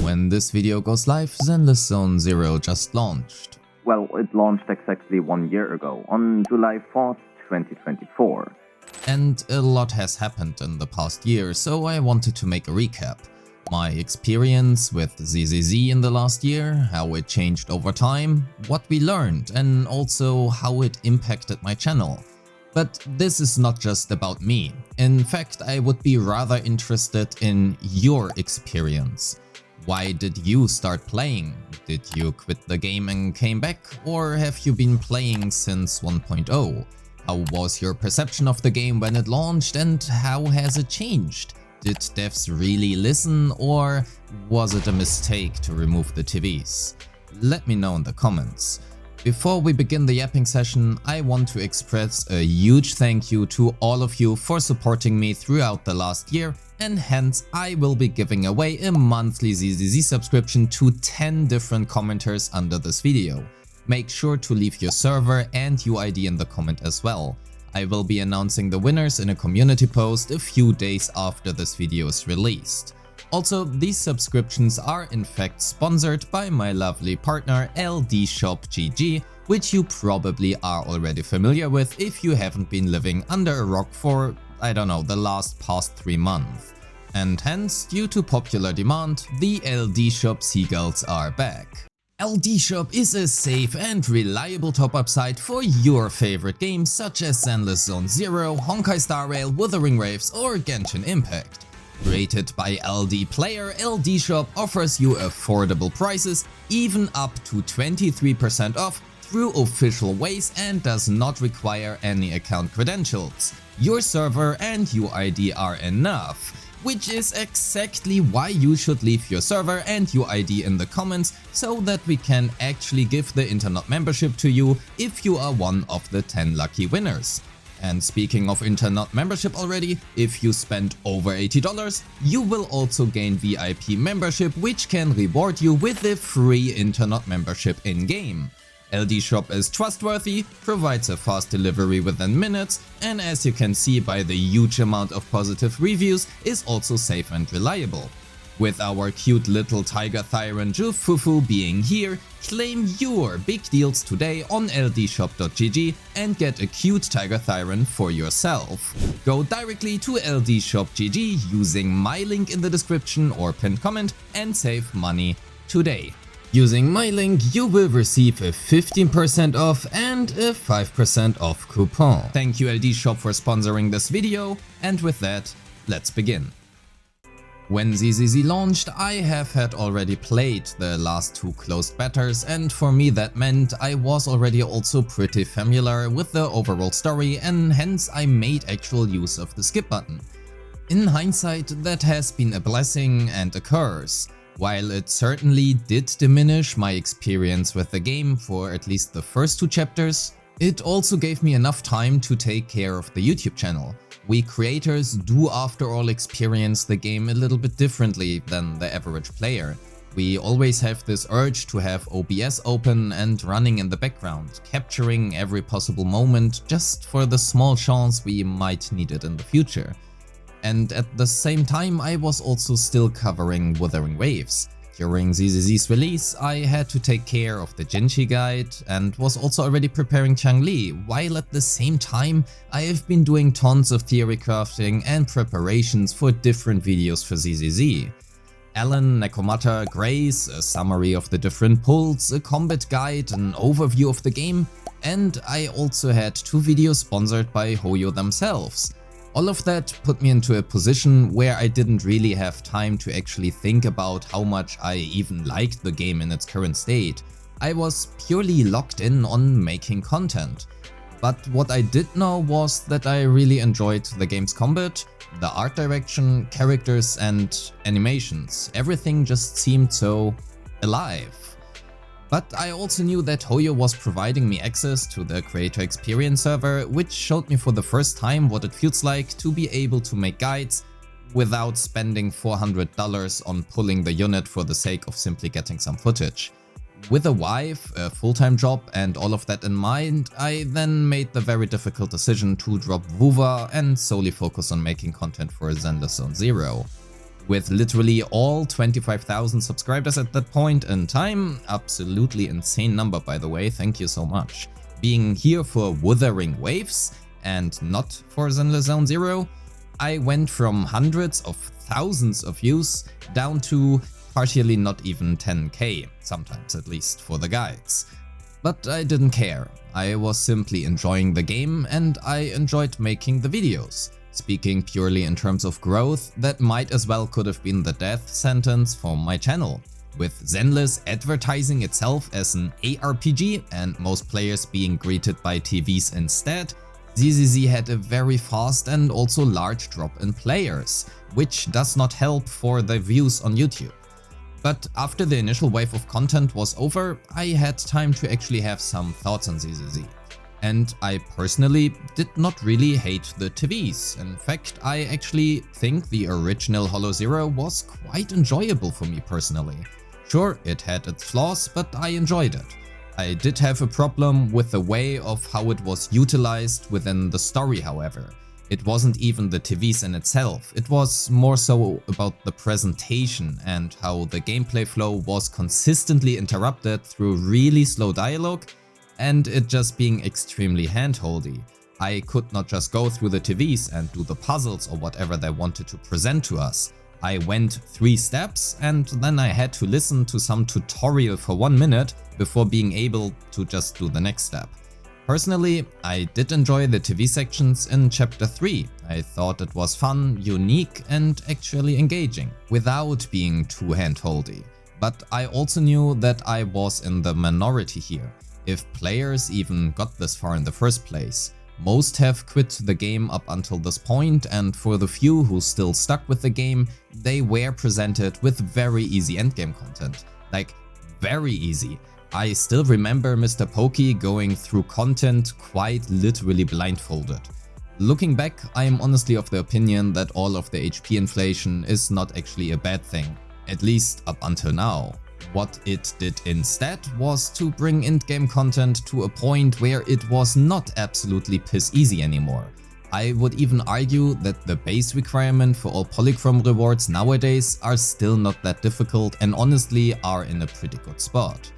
When this video goes live, Zenless Zone 0 just launched. Well, it launched exactly 1 year ago, on July 4th, 2024. And a lot has happened in the past year, so I wanted to make a recap. My experience with ZZZ in the last year, how it changed over time, what we learned, and also how it impacted my channel. But this is not just about me. In fact, I would be rather interested in your experience. Why did you start playing? Did you quit the game and came back? Or have you been playing since 1.0? How was your perception of the game when it launched and how has it changed? Did devs really listen, or was it a mistake to remove the TVs? Let me know in the comments. Before we begin the yapping session, I want to express a huge thank you to all of you for supporting me throughout the last year, and hence I will be giving away a monthly ZZZ subscription to 10 different commenters under this video. Make sure to leave your server and UID in the comment as well. I will be announcing the winners in a community post a few days after this video is released. Also, these subscriptions are in fact sponsored by my lovely partner LD Shop GG, which you probably are already familiar with if you haven't been living under a rock for, I don't know, the past 3 months. And hence, due to popular demand, the LD Shop Seagulls are back. LD Shop is a safe and reliable top-up site for your favorite games such as Zenless Zone 0, Honkai Star Rail, Wuthering Waves or Genshin Impact. Rated by LD Player, LD Shop offers you affordable prices, even up to 23% off through official ways, and does not require any account credentials. Your server and UID are enough, which is exactly why you should leave your server and UID in the comments so that we can actually give the internet membership to you if you are one of the 10 lucky winners. And speaking of internet membership already, if you spend over $80, you will also gain VIP membership, which can reward you with a free internet membership in-game. LD Shop is trustworthy, provides a fast delivery within minutes, and as you can see by the huge amount of positive reviews, is also safe and reliable. With our cute little Tiger Thyron Jufufu being here, claim your big deals today on ldshop.gg and get a cute Tiger Thyron for yourself. Go directly to ldshop.gg using my link in the description or pinned comment and save money today. Using my link, you will receive a 15% off and a 5% off coupon. Thank you LD Shop for sponsoring this video, and with that, let's begin. When ZZZ launched, I have had already played the last 2 closed betas, and for me that meant I was already also pretty familiar with the overall story, and hence I made actual use of the skip button. In hindsight, that has been a blessing and a curse. While it certainly did diminish my experience with the game for at least the first 2 chapters, it also gave me enough time to take care of the YouTube channel. We creators do after all experience the game a little bit differently than the average player. We always have this urge to have OBS open and running in the background, capturing every possible moment just for the small chance we might need it in the future. And at the same time, I was also still covering Wuthering Waves. During ZZZ's release, I had to take care of the Jinchi guide and was also already preparing Changli, while at the same time I have been doing tons of theory crafting and preparations for different videos for ZZZ. Alan, Nekomata, Grace, a summary of the different pulls, a combat guide, an overview of the game, and I also had 2 videos sponsored by Hoyo themselves. All of that put me into a position where I didn't really have time to actually think about how much I even liked the game in its current state. I was purely locked in on making content. But what I did know was that I really enjoyed the game's combat, the art direction, characters and animations. Everything just seemed so alive. But I also knew that Hoyo was providing me access to the Creator Experience server, which showed me for the first time what it feels like to be able to make guides without spending $400 on pulling the unit for the sake of simply getting some footage. With a wife, a full-time job and all of that in mind, I then made the very difficult decision to drop Wuva and solely focus on making content for Zenless Zone 0. With literally all 25,000 subscribers at that point in time, absolutely insane number by the way, thank you so much. Being here for Wuthering Waves and not for Zenless Zone Zero, I went from hundreds of thousands of views down to partially not even 10k, sometimes at least for the guides. But I didn't care, I was simply enjoying the game and I enjoyed making the videos. Speaking purely in terms of growth, that might as well could have been the death sentence for my channel. With Zenless advertising itself as an ARPG and most players being greeted by TVs instead, ZZZ had a very fast and also large drop in players, which does not help for the views on YouTube. But after the initial wave of content was over, I had time to actually have some thoughts on ZZZ. And I personally did not really hate the TVs. In fact, I actually think the original Hollow Zero was quite enjoyable for me personally. Sure, it had its flaws, but I enjoyed it. I did have a problem with the way of how it was utilized within the story, however. It wasn't even the TVs in itself, it was more so about the presentation and how the gameplay flow was consistently interrupted through really slow dialogue and it just being extremely handholdy. I could not just go through the TVs and do the puzzles or whatever they wanted to present to us. I went 3 steps and then I had to listen to some tutorial for 1 minute before being able to just do the next step. Personally, I did enjoy the TV sections in Chapter 3. I thought it was fun, unique and actually engaging, without being too handholdy. But I also knew that I was in the minority here. If players even got this far in the first place. Most have quit the game up until this point, and for the few who still stuck with the game, they were presented with very easy endgame content. Like, very easy. I still remember Mr. Pokey going through content quite literally blindfolded. Looking back, I am honestly of the opinion that all of the HP inflation is not actually a bad thing, at least up until now. What it did instead was to bring endgame content to a point where it was not absolutely piss easy anymore. I would even argue that the base requirement for all polychrome rewards nowadays are still not that difficult and honestly are in a pretty good spot.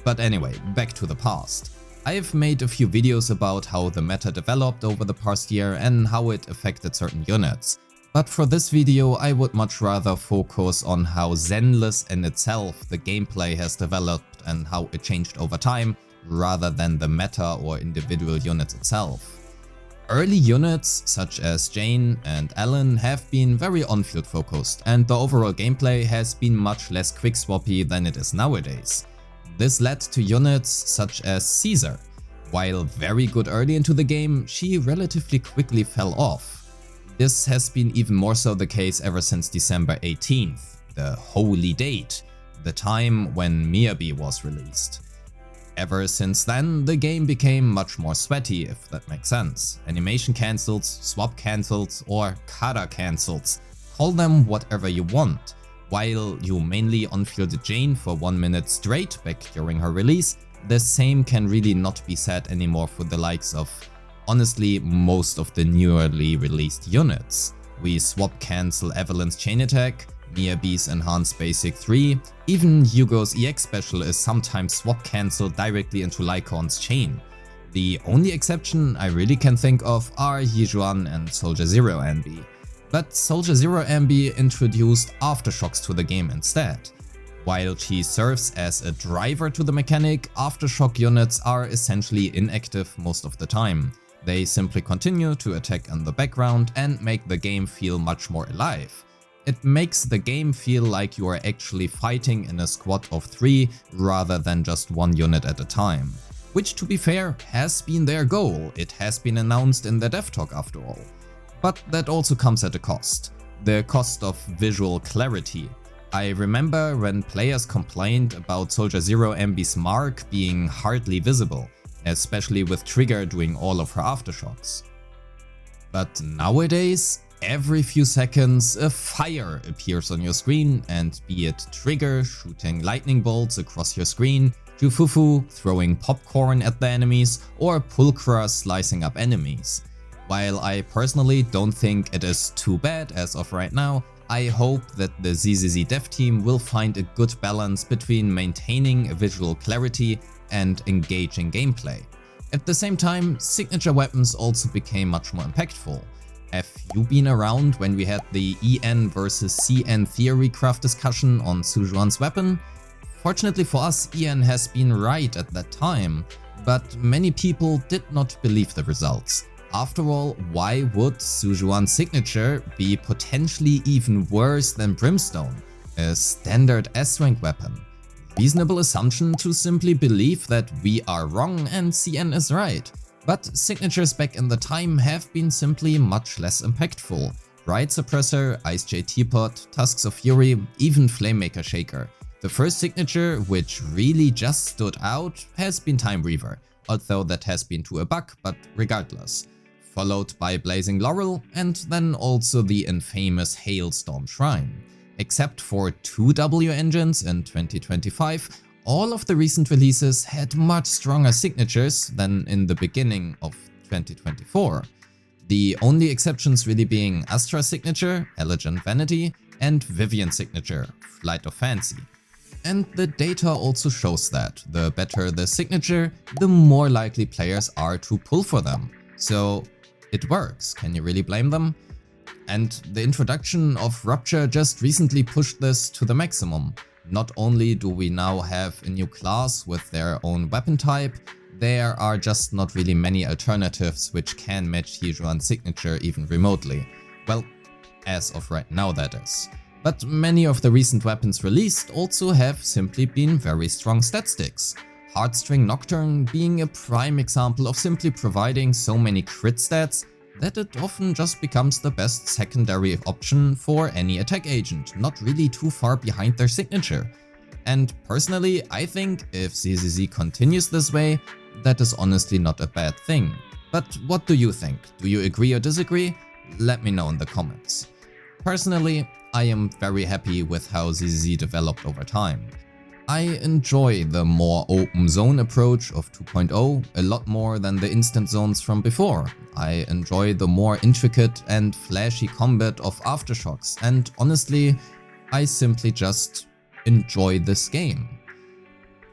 But anyway, back to the past. I've made a few videos about how the meta developed over the past year and how it affected certain units. But for this video I would much rather focus on how Zenless in itself, the gameplay has developed and how it changed over time, rather than the meta or individual units itself. Early units such as Jane and Alan have been very on-field focused and the overall gameplay has been much less quick-swappy than it is nowadays. This led to units such as Caesar. While very good early into the game, she relatively quickly fell off. This has been even more so the case ever since December 18th, the holy date, the time when Miyabi was released. Ever since then, the game became much more sweaty, if that makes sense. Animation cancels, swap cancels, or kata cancels. Call them whatever you want. While you mainly on-fielded Jane for 1 minute straight back during her release, the same can really not be said anymore for the likes of, honestly, most of the newly released units. We swap cancel Evelyn's chain attack, Miyabi's enhanced basic 3, even Yugo's EX special is sometimes swap cancelled directly into Lycaon's chain. The only exception I really can think of are Yijuan and Soldier Zero Ambi. But Soldier Zero Ambi introduced aftershocks to the game instead. While she serves as a driver to the mechanic, aftershock units are essentially inactive most of the time. They simply continue to attack in the background and make the game feel much more alive. It makes the game feel like you are actually fighting in a squad of 3 rather than just 1 unit at a time. Which, to be fair, has been their goal. It has been announced in the dev talk after all. But that also comes at a cost. The cost of visual clarity. I remember when players complained about Soldier Zero Ambi's mark being hardly visible, especially with Trigger doing all of her aftershocks. But nowadays, every few seconds a fire appears on your screen, and be it Trigger shooting lightning bolts across your screen, Jufufu throwing popcorn at the enemies, or Pulchra slicing up enemies. While I personally don't think it is too bad as of right now, I hope that the ZZZ dev team will find a good balance between maintaining visual clarity and engaging gameplay. At the same time, signature weapons also became much more impactful. Have you been around when we had the EN versus CN theory craft discussion on Sujuan's weapon? Fortunately for us, EN has been right at that time, but many people did not believe the results. After all, why would Sujuan's signature be potentially even worse than Brimstone, a standard S-rank weapon? Reasonable assumption to simply believe that we are wrong and CN is right. But signatures back in the time have been simply much less impactful. Riot Suppressor, Ice J Teapot, Tusks of Fury, even Flamemaker Shaker. The first signature, which really just stood out, has been Time Reaver, although that has been to a bug, but regardless. Followed by Blazing Laurel, and then also the infamous Hailstorm Shrine. Except for 2 W engines in 2025, all of the recent releases had much stronger signatures than in the beginning of 2024. The only exceptions really being Astra signature, Elegant Vanity, and Vivian signature, Flight of Fancy. And the data also shows that the better the signature, the more likely players are to pull for them. So it works, can you really blame them? And the introduction of Rupture just recently pushed this to the maximum. Not only do we now have a new class with their own weapon type, there are just not really many alternatives which can match Hejuan's signature even remotely. Well, as of right now that is. But many of the recent weapons released also have simply been very strong stat sticks. Heartstring Nocturne being a prime example of simply providing so many crit stats that it often just becomes the best secondary option for any attack agent, not really too far behind their signature. And personally, I think if ZZZ continues this way, that is honestly not a bad thing. But what do you think? Do you agree or disagree? Let me know in the comments. Personally, I am very happy with how ZZZ developed over time. I enjoy the more open zone approach of 2.0 a lot more than the instant zones from before. I enjoy the more intricate and flashy combat of Aftershocks, and honestly, I simply just enjoy this game.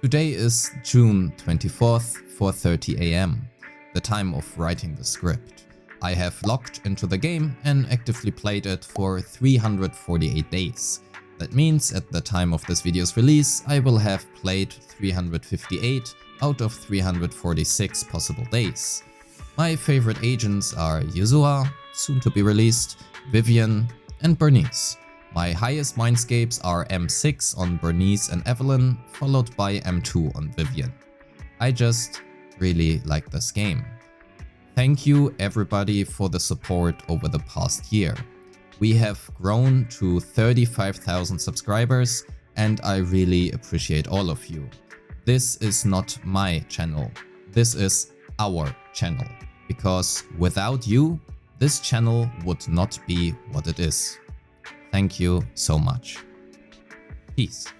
Today is June 24th, 4:30 AM, the time of writing the script. I have logged into the game and actively played it for 348 days. That means at the time of this video's release, I will have played 358 out of 346 possible days. My favorite agents are Yuzua, soon to be released, Vivian, and Bernice. My highest mindscapes are M6 on Bernice and Evelyn, followed by M2 on Vivian. I just really like this game. Thank you everybody for the support over the past year. We have grown to 35,000 subscribers, and I really appreciate all of you. This is not my channel, this is our channel, because without you, this channel would not be what it is. Thank you so much. Peace.